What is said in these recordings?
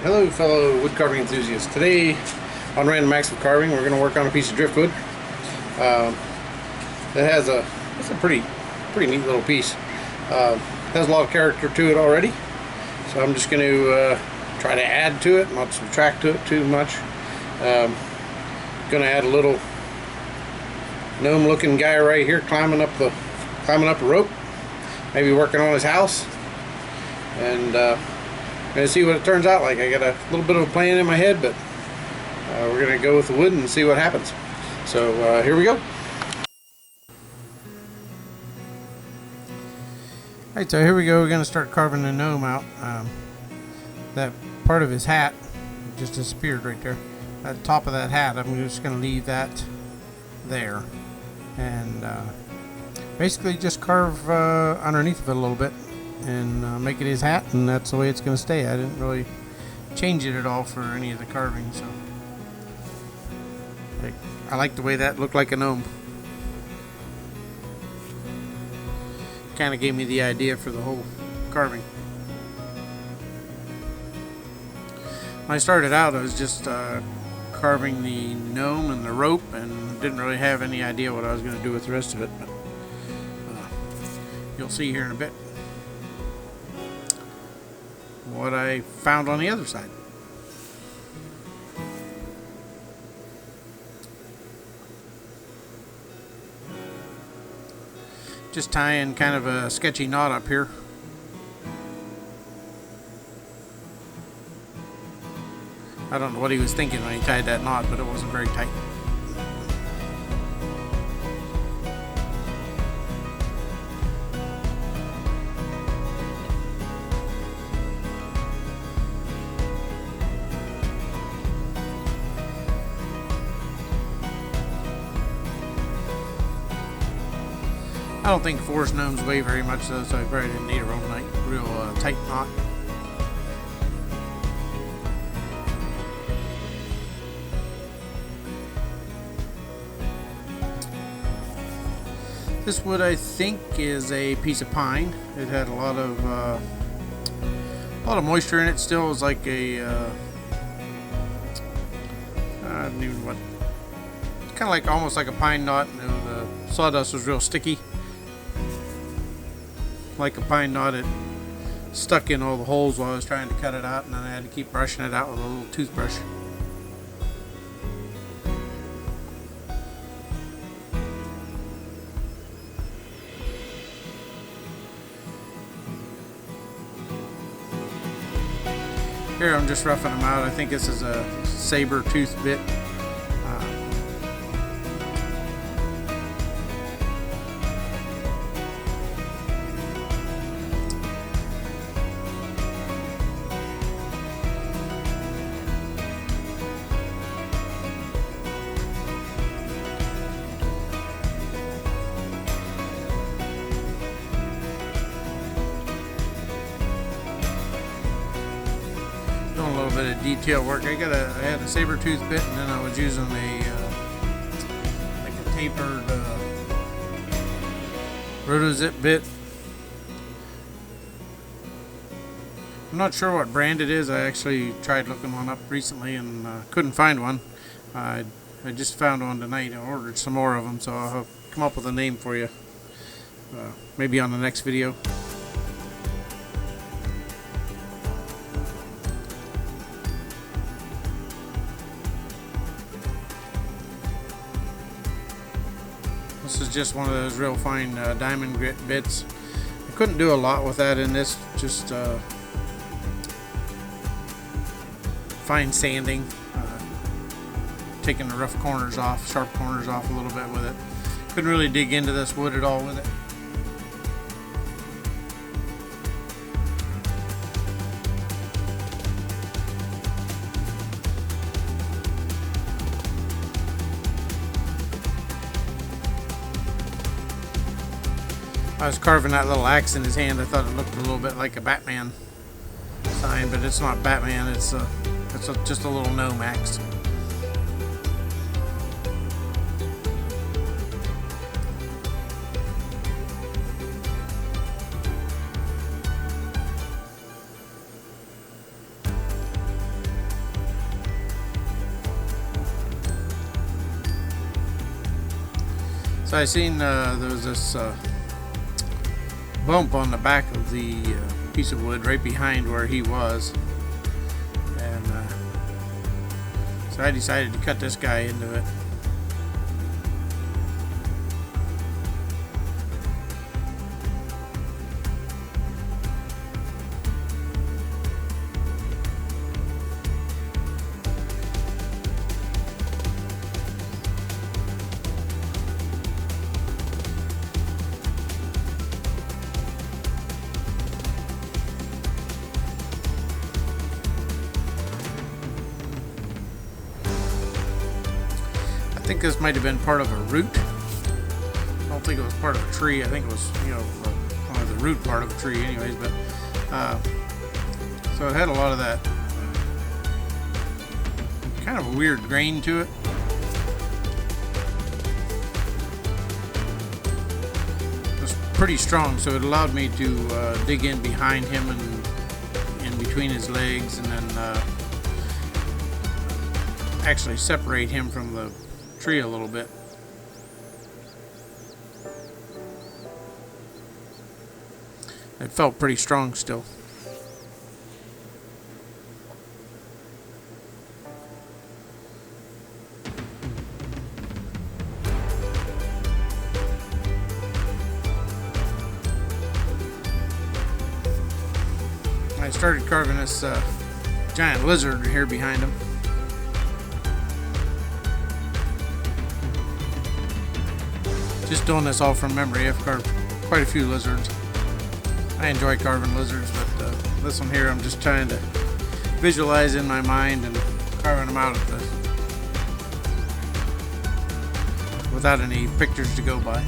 Hello fellow wood carving enthusiasts. Today on Random Acts of Carving we're going to work on a piece of driftwood. It's a pretty neat little piece. Has a lot of character to it already, so I'm just going to try to add to it, not subtract to it too much. Going to add a little gnome looking guy right here climbing up a rope, maybe working on his house, and going to see what it turns out like. I got a little bit of a plan in my head, but we're going to go with the wood and see what happens. So here we go. Alright, so here we go. We're going to start carving the gnome out. That part of his hat just disappeared right there. At the top of that hat, I'm just going to leave that there. And basically just carve underneath of it a little bit and make it his hat, and that's the way it's going to stay. I didn't really change it at all for any of the carving, so I like the way that looked like a gnome. Kind of gave me the idea for the whole carving. When I started out, I was just carving the gnome and the rope and didn't really have any idea what I was going to do with the rest of it, but you'll see here in a bit what I found on the other side. Just tying kind of a sketchy knot up here. I don't know what he was thinking when he tied that knot, but it wasn't very tight. I don't think forest gnomes weigh very much though, so I probably didn't need a real tight knot. This wood, I think, is a piece of pine. It had a lot of moisture in it. Still, it was like a I don't even know what. It's kind of like almost like a pine knot. And the sawdust was real sticky. Like a pine knot, it stuck in all the holes while I was trying to cut it out, and then I had to keep brushing it out with a little toothbrush. Here I'm just roughing them out. I think this is a saber tooth bit. A little bit of detail work. I had a saber tooth bit, and then I was using like a tapered rotozip bit. I'm not sure what brand it is. I actually tried looking one up recently and couldn't find one. I just found one tonight. I ordered some more of them, so I'll come up with a name for you maybe on the next video. This is just one of those real fine diamond grit bits. I couldn't do a lot with that in this, just fine sanding, taking the rough corners off, sharp corners off a little bit with it. Couldn't really dig into this wood at all with it. I was carving that little axe in his hand. I thought it looked a little bit like a Batman sign, but it's not Batman. It's just a little gnome axe. So I seen there was this bump on the back of the piece of wood right behind where he was, and so I decided to cut this guy into it. I think this might have been part of a root. I don't think it was part of a tree. I think it was, one of the root part of a tree anyways, but so it had a lot of that kind of a weird grain to it. It was pretty strong, so it allowed me to dig in behind him and in between his legs, and then actually separate him from the tree a little bit. It felt pretty strong still. I started carving this giant lizard here behind him. Just doing this all from memory. I've carved quite a few lizards. I enjoy carving lizards, but this one here I'm just trying to visualize in my mind and carving them out without any pictures to go by.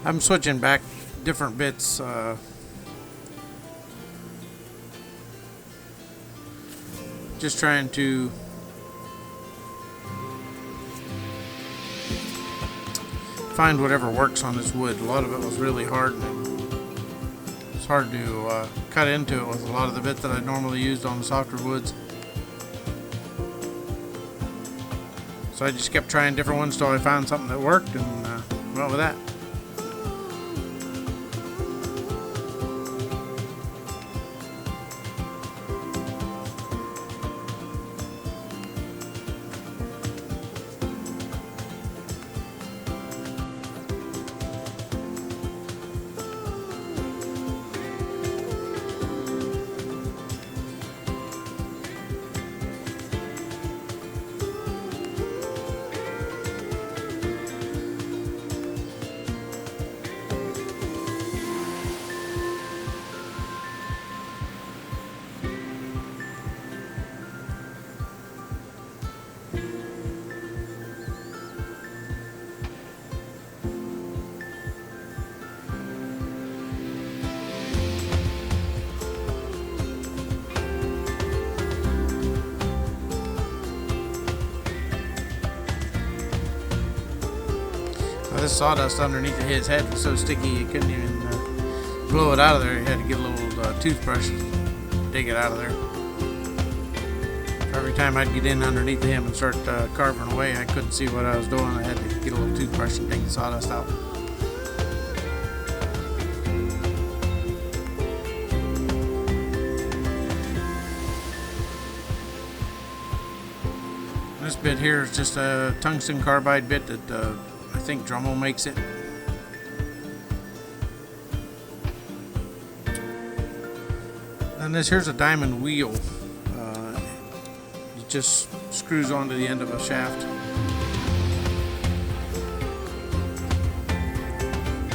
I'm switching back different bits. Just trying to find whatever works on this wood. A lot of it was really hard. It's hard to cut into it with a lot of the bits that I normally used on the softer woods. So I just kept trying different ones till I found something that worked, and went with that. This sawdust underneath his head was so sticky you couldn't even blow it out of there. You had to get a little toothbrush and dig it out of there. Every time I'd get in underneath him and start carving away, I couldn't see what I was doing. I had to get a little toothbrush and take the sawdust out. This bit here is just a tungsten carbide bit that I think Dremel makes it. And this here's a diamond wheel. It just screws onto the end of a shaft.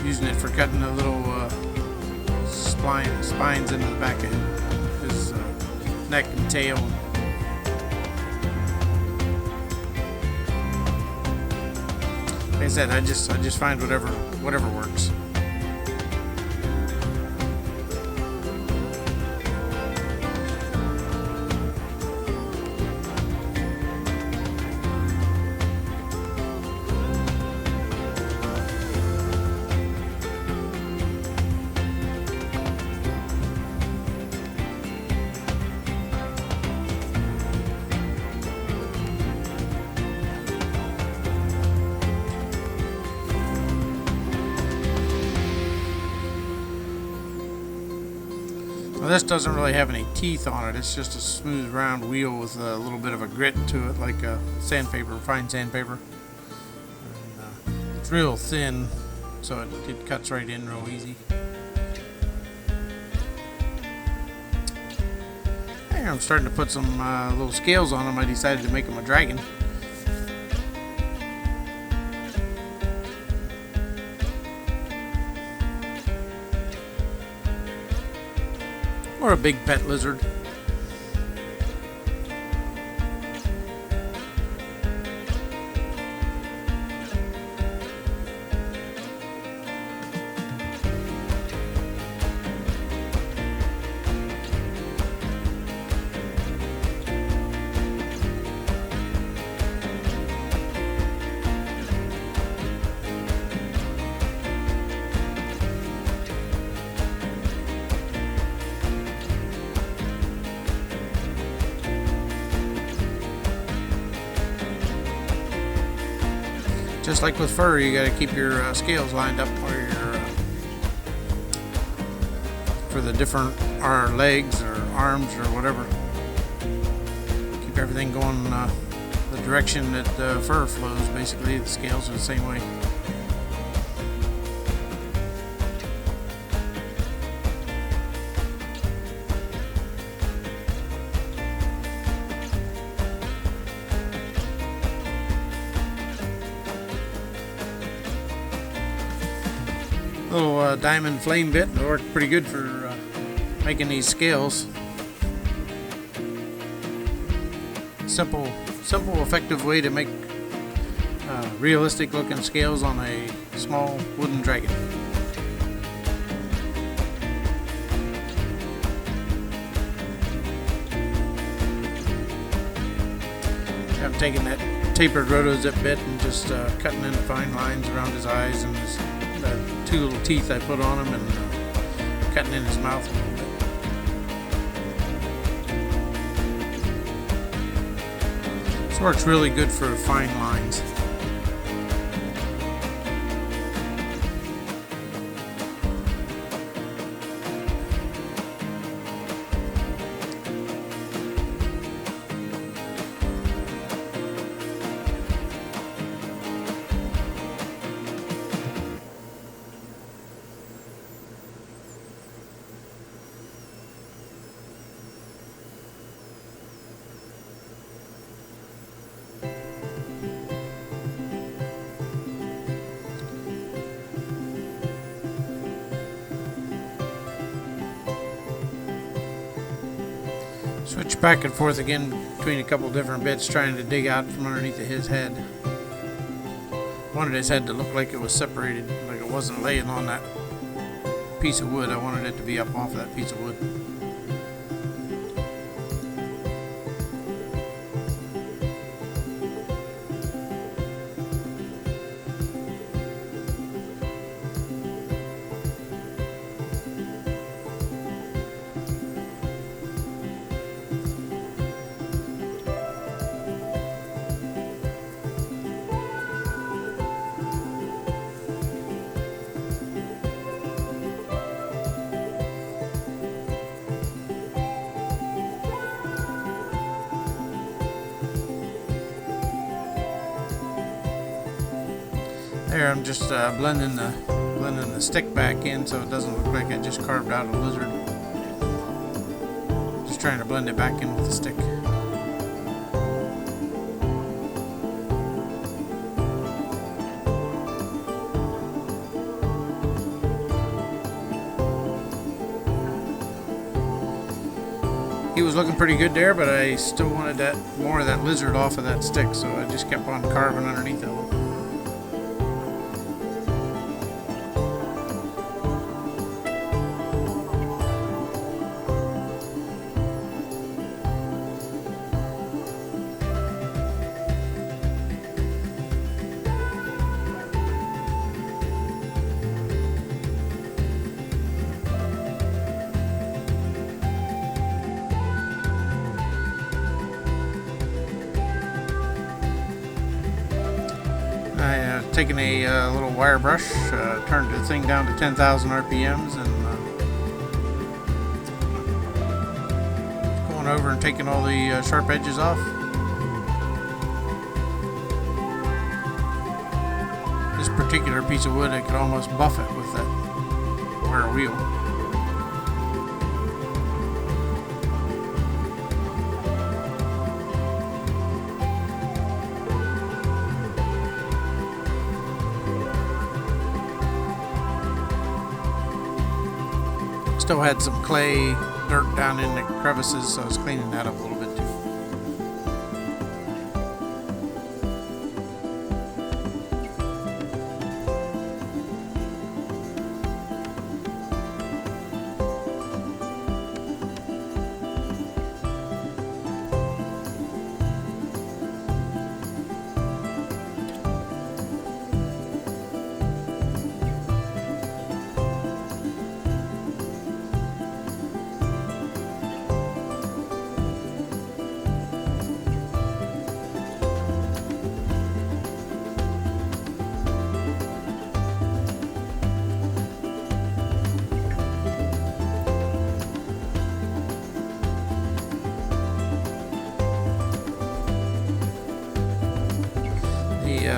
Using it for cutting the little spines into the back of his neck and tail. Like I said, I just find whatever works. Well, this doesn't really have any teeth on it. It's just a smooth round wheel with a little bit of a grit to it, like sandpaper, fine sandpaper. And, it's real thin, so it cuts right in real easy. Here I'm starting to put some little scales on them. I decided to make them a dragon. Or a big pet lizard. Just like with fur, you got to keep your scales lined up where you're for the different legs or arms or whatever. Keep everything going the direction that fur flows. Basically, the scales are the same way. Little diamond flame bit worked pretty good for making these scales. Simple, effective way to make realistic looking scales on a small wooden dragon. I'm taking that tapered rotozip bit and just cutting in fine lines around his eyes and his two little teeth I put on him, and cutting in his mouth a little bit. This works really good for fine lines. Switch back and forth again between a couple different bits, trying to dig out from underneath his head. Wanted his head to look like it was separated, like it wasn't laying on that piece of wood. I wanted it to be up off of that piece of wood. There, I'm just blending the stick back in so it doesn't look like I just carved out a lizard. Just trying to blend it back in with the stick. He was looking pretty good there, but I still wanted more of that lizard off of that stick, so I just kept on carving underneath it. Taking a little wire brush, turned the thing down to 10,000 RPMs, and going over and taking all the sharp edges off. This particular piece of wood, I could almost buff it with that wire wheel. Still had some clay dirt down in the crevices, so I was cleaning that up a little bit too.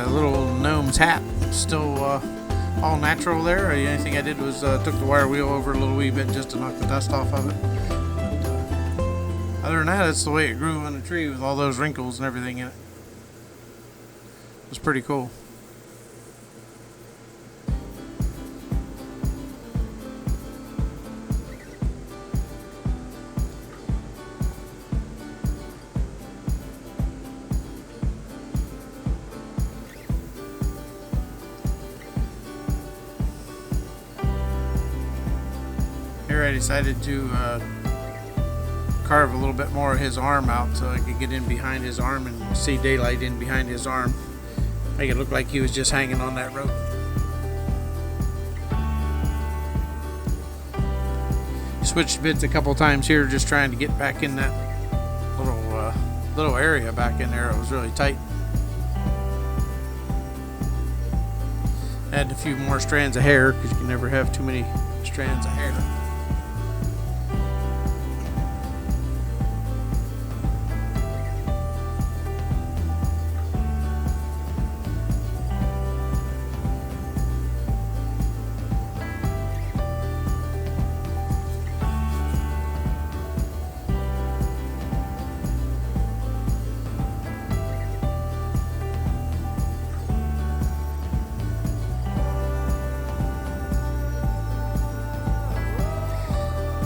Little gnome's hat still all natural there. The only thing I did was took the wire wheel over a little wee bit just to knock the dust off of it. But, other than that, it's the way it grew on the tree with all those wrinkles and everything in it. It was pretty cool. Here I decided to carve a little bit more of his arm out so I could get in behind his arm and see daylight in behind his arm. Make it look like he was just hanging on that rope. Switched bits a couple times here, just trying to get back in that little area back in there. It was really tight. Add a few more strands of hair because you can never have too many strands of hair.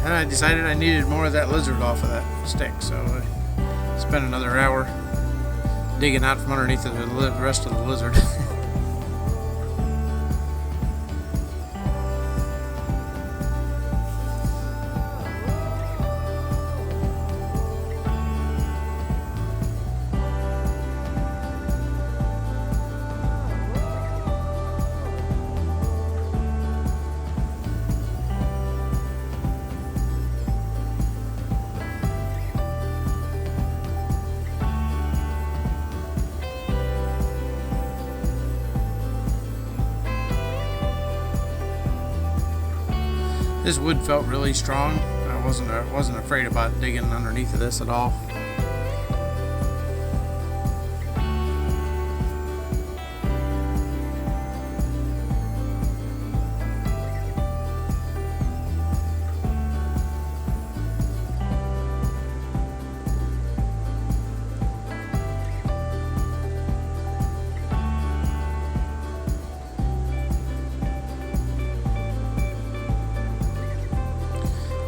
And I decided I needed more of that lizard off of that stick, so I spent another hour digging out from underneath the rest of the lizard. This wood felt really strong. I wasn't afraid about digging underneath of this at all.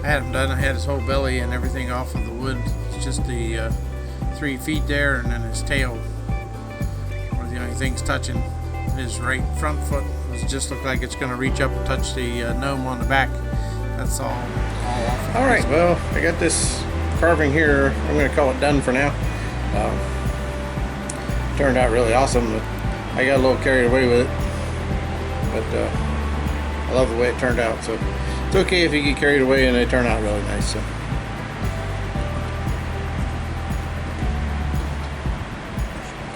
I had him done. I had his whole belly and everything off of the wood. It's just the 3 feet there, and then his tail were the only things touching. His right front foot just looked like it's going to reach up and touch the gnome on the back. That's all off. All right. Well, I got this carving here. I'm going to call it done for now. Turned out really awesome. But I got a little carried away with it, but I love the way it turned out. So. It's okay if you get carried away and they turn out really nice. So. I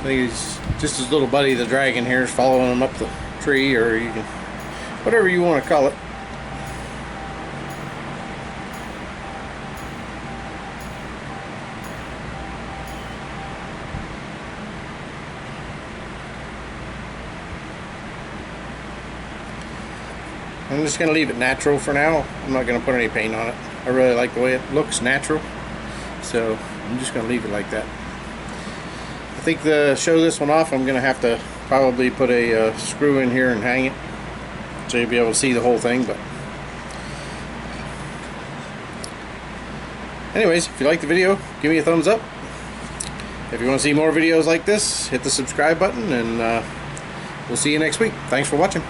think he's just his little buddy, the dragon here, is following him up the tree, or you can, whatever you want to call it. I'm just going to leave it natural for now. I'm not going to put any paint on it. I really like the way it looks natural, so I'm just going to leave it like that. I think to show this one off, I'm going to have to probably put a screw in here and hang it so you'll be able to see the whole thing. But anyways, if you like the video, give me a thumbs up. If you want to see more videos like this, hit the subscribe button, and we'll see you next week. Thanks for watching.